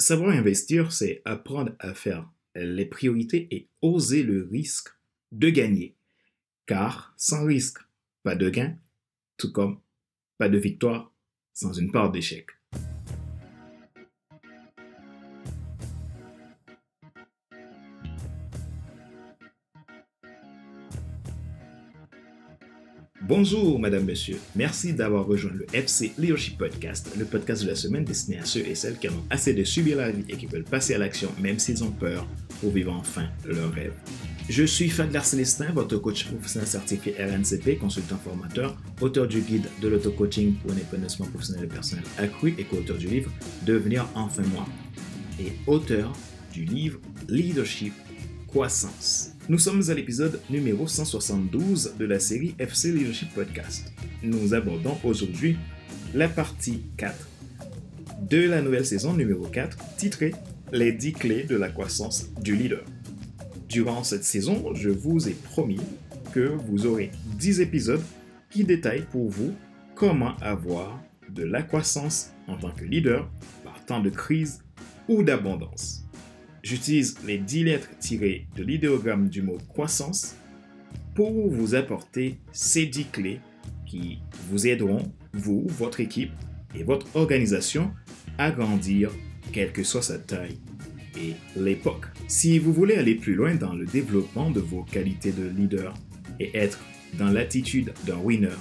Savoir investir, c'est apprendre à faire les priorités et oser le risque de gagner. Car sans risque, pas de gain, tout comme pas de victoire sans une part d'échec. Bonjour, madame, monsieur. Merci d'avoir rejoint le FC Leadership Podcast, le podcast de la semaine destiné à ceux et celles qui en ont assez de subir la vie et qui veulent passer à l'action même s'ils ont peur pour vivre enfin leur rêve. Je suis Fadler Célestin, votre coach professionnel certifié RNCP, consultant formateur, auteur du guide de l'auto-coaching pour un épanouissement professionnel et personnel accru et co-auteur du livre Devenir enfin moi et auteur du livre Leadership Croissance. Nous sommes à l'épisode numéro 172 de la série FC Leadership Podcast. Nous abordons aujourd'hui la partie 4 de la nouvelle saison numéro 4, titrée « Les 10 clés de la croissance du leader ». Durant cette saison, je vous ai promis que vous aurez 10 épisodes qui détaillent pour vous comment avoir de la croissance en tant que leader par temps de crise ou d'abondance. J'utilise les 10 lettres tirées de l'idéogramme du mot croissance pour vous apporter ces 10 clés qui vous aideront, vous, votre équipe et votre organisation à grandir, quelle que soit sa taille et l'époque. Si vous voulez aller plus loin dans le développement de vos qualités de leader et être dans l'attitude d'un winner,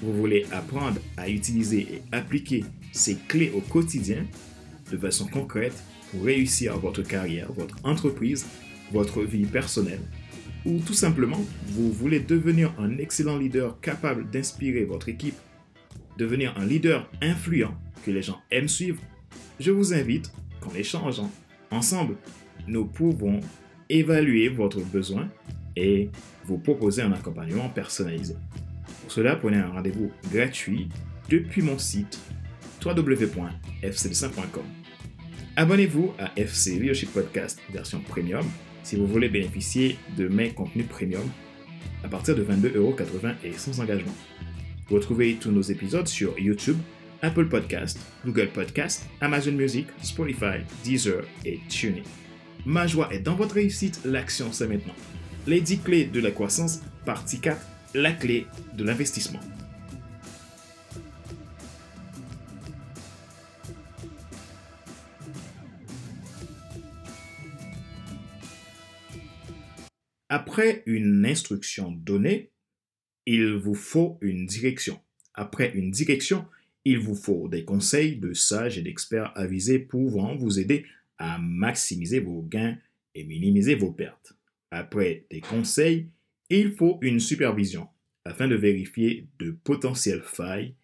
vous voulez apprendre à utiliser et appliquer ces clés au quotidien de façon concrète pour réussir votre carrière, votre entreprise, votre vie personnelle, ou tout simplement, vous voulez devenir un excellent leader capable d'inspirer votre équipe, devenir un leader influent que les gens aiment suivre, je vous invite qu'en échangeant ensemble, nous pouvons évaluer votre besoin et vous proposer un accompagnement personnalisé. Pour cela, prenez un rendez-vous gratuit depuis mon site www.fcdessin.com. Abonnez-vous à FC Leadership Podcast version premium si vous voulez bénéficier de mes contenus premium à partir de 22,80€ et sans engagement. Retrouvez tous nos épisodes sur YouTube, Apple Podcast, Google Podcast, Amazon Music, Spotify, Deezer et TuneIn. Ma joie est dans votre réussite, l'action c'est maintenant. Les 10 clés de la croissance, partie 4, la clé de l'investissement. Après une instruction donnée, il vous faut une direction. Après une direction, il vous faut des conseils de sages et d'experts avisés pouvant vous aider à maximiser vos gains et minimiser vos pertes. Après des conseils, il faut une supervision afin de vérifier de potentielles failles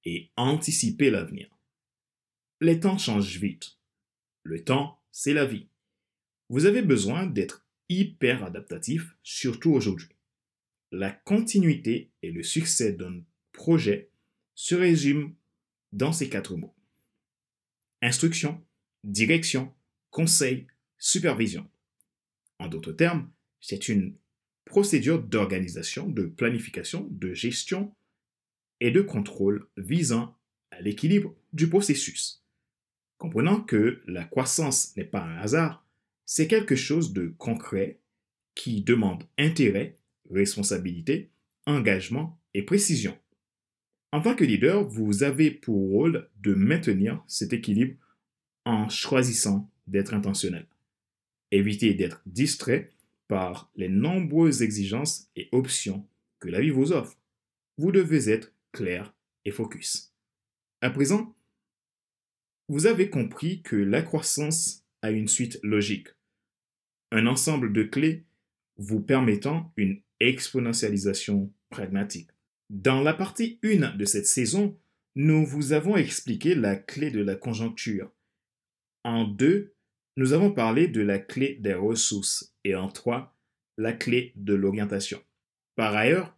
et anticiper l'avenir. Les temps changent vite. Le temps, c'est la vie. Vous avez besoin d'être hyper adaptatif, surtout aujourd'hui. La continuité et le succès d'un projet se résument dans ces 4 mots. Instruction, direction, conseil, supervision. En d'autres termes, c'est une procédure d'organisation, de planification, de gestion et de contrôle visant à l'équilibre du processus. Comprenant que la croissance n'est pas un hasard, c'est quelque chose de concret qui demande intérêt, responsabilité, engagement et précision. En tant que leader, vous avez pour rôle de maintenir cet équilibre en choisissant d'être intentionnel. Évitez d'être distrait par les nombreuses exigences et options que la vie vous offre. Vous devez être clair et focus. À présent, vous avez compris que la croissance a une suite logique. Un ensemble de clés vous permettant une exponentialisation pragmatique. Dans la partie 1 de cette saison, nous vous avons expliqué la clé de la conjoncture. En 2, nous avons parlé de la clé des ressources et en 3, la clé de l'orientation. Par ailleurs,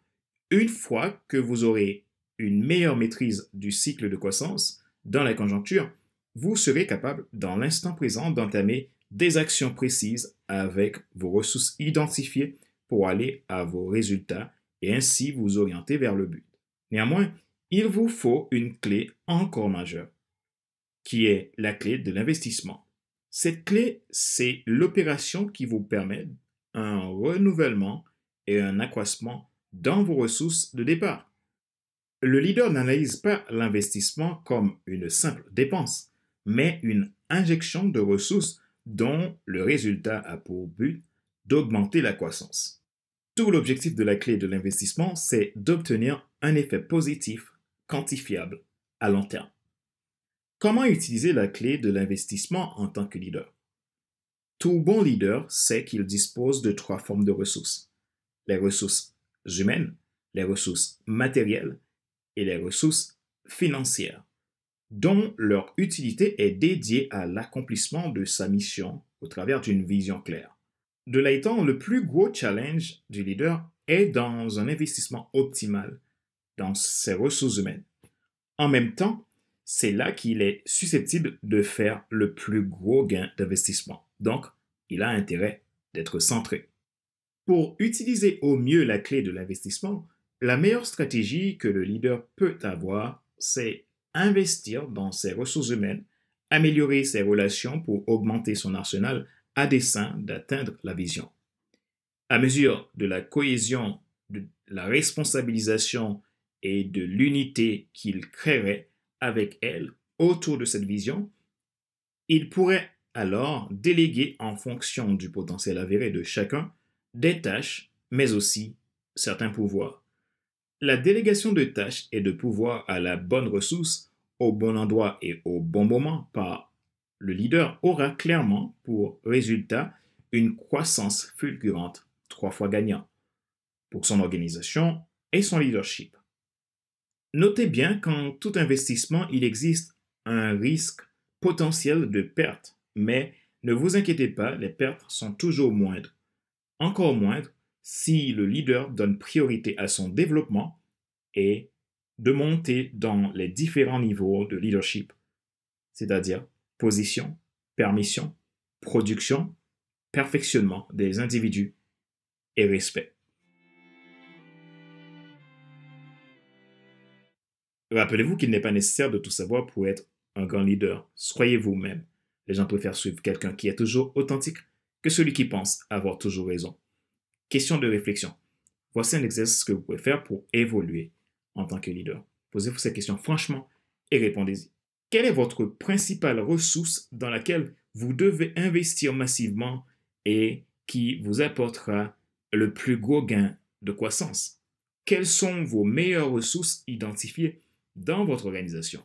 une fois que vous aurez une meilleure maîtrise du cycle de croissance dans la conjoncture, vous serez capable, dans l'instant présent, d'entamer des actions précises avec vos ressources identifiées pour aller à vos résultats et ainsi vous orienter vers le but. Néanmoins, il vous faut une clé encore majeure, qui est la clé de l'investissement. Cette clé, c'est l'opération qui vous permet un renouvellement et un accroissement dans vos ressources de départ. Le leader n'analyse pas l'investissement comme une simple dépense, mais une injection de ressources dont le résultat a pour but d'augmenter la croissance. Tout l'objectif de la clé de l'investissement, c'est d'obtenir un effet positif, quantifiable, à long terme. Comment utiliser la clé de l'investissement en tant que leader? Tout bon leader sait qu'il dispose de 3 formes de ressources: les ressources humaines, les ressources matérielles et les ressources financières, dont leur utilité est dédiée à l'accomplissement de sa mission au travers d'une vision claire. De là étant, le plus gros challenge du leader est dans un investissement optimal dans ses ressources humaines. En même temps, c'est là qu'il est susceptible de faire le plus gros gain d'investissement. Donc, il a intérêt d'être centré. Pour utiliser au mieux la clé de l'investissement, la meilleure stratégie que le leader peut avoir, c'est investir dans ses ressources humaines, améliorer ses relations pour augmenter son arsenal à dessein d'atteindre la vision. À mesure de la cohésion, de la responsabilisation et de l'unité qu'il créerait avec elle autour de cette vision, il pourrait alors déléguer en fonction du potentiel avéré de chacun des tâches, mais aussi certains pouvoirs. La délégation de tâches et de pouvoirs à la bonne ressource, au bon endroit et au bon moment par le leader aura clairement pour résultat une croissance fulgurante 3 fois gagnant pour son organisation et son leadership. Notez bien qu'en tout investissement, il existe un risque potentiel de perte, mais ne vous inquiétez pas, les pertes sont toujours moindres. Encore moindres si le leader donne priorité à son développement et de monter dans les différents niveaux de leadership, c'est-à-dire position, permission, production, perfectionnement des individus et respect. Rappelez-vous qu'il n'est pas nécessaire de tout savoir pour être un grand leader. Soyez vous-même. Les gens préfèrent suivre quelqu'un qui est toujours authentique que celui qui pense avoir toujours raison. Question de réflexion. Voici un exercice que vous pouvez faire pour évoluer en tant que leader. Posez-vous ces questions franchement et répondez-y. Quelle est votre principale ressource dans laquelle vous devez investir massivement et qui vous apportera le plus gros gain de croissance? Quelles sont vos meilleures ressources identifiées dans votre organisation?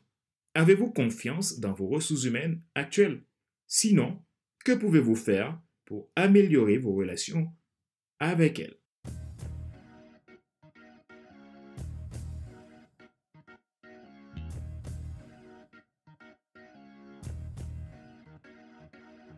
Avez-vous confiance dans vos ressources humaines actuelles? Sinon, que pouvez-vous faire pour améliorer vos relations avec elles?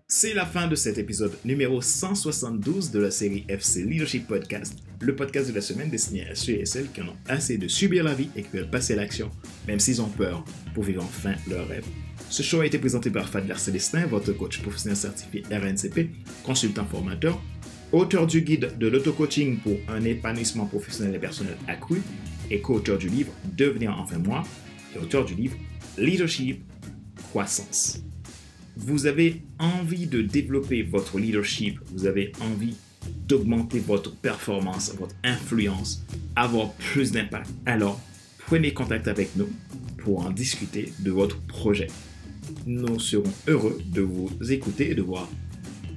C'est la fin de cet épisode numéro 172 de la série FC Leadership Podcast, le podcast de la semaine destiné à ceux et celles qui en ont assez de subir la vie et qui veulent passer à l'action, même s'ils ont peur, pour vivre enfin leur rêve. Ce show a été présenté par Fadler Célestin, votre coach professionnel certifié RNCP, consultant formateur, auteur du guide de l'auto-coaching pour un épanouissement professionnel et personnel accru, et co-auteur du livre Devenir enfin moi, et auteur du livre Leadership Croissance. Vous avez envie de développer votre leadership, vous avez envie d'augmenter votre performance, votre influence, avoir plus d'impact. Alors, prenez contact avec nous pour en discuter de votre projet. Nous serons heureux de vous écouter et de voir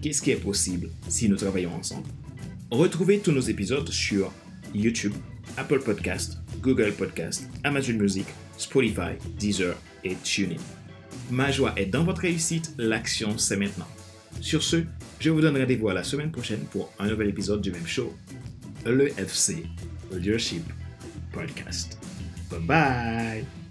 qu'est-ce qui est possible si nous travaillons ensemble. Retrouvez tous nos épisodes sur YouTube, Apple Podcast, Google Podcast, Amazon Music, Spotify, Deezer et TuneIn. Ma joie est dans votre réussite, l'action c'est maintenant. Sur ce, je vous donne rendez-vous à la semaine prochaine pour un nouvel épisode du même show, le FC Leadership Podcast. Bye bye!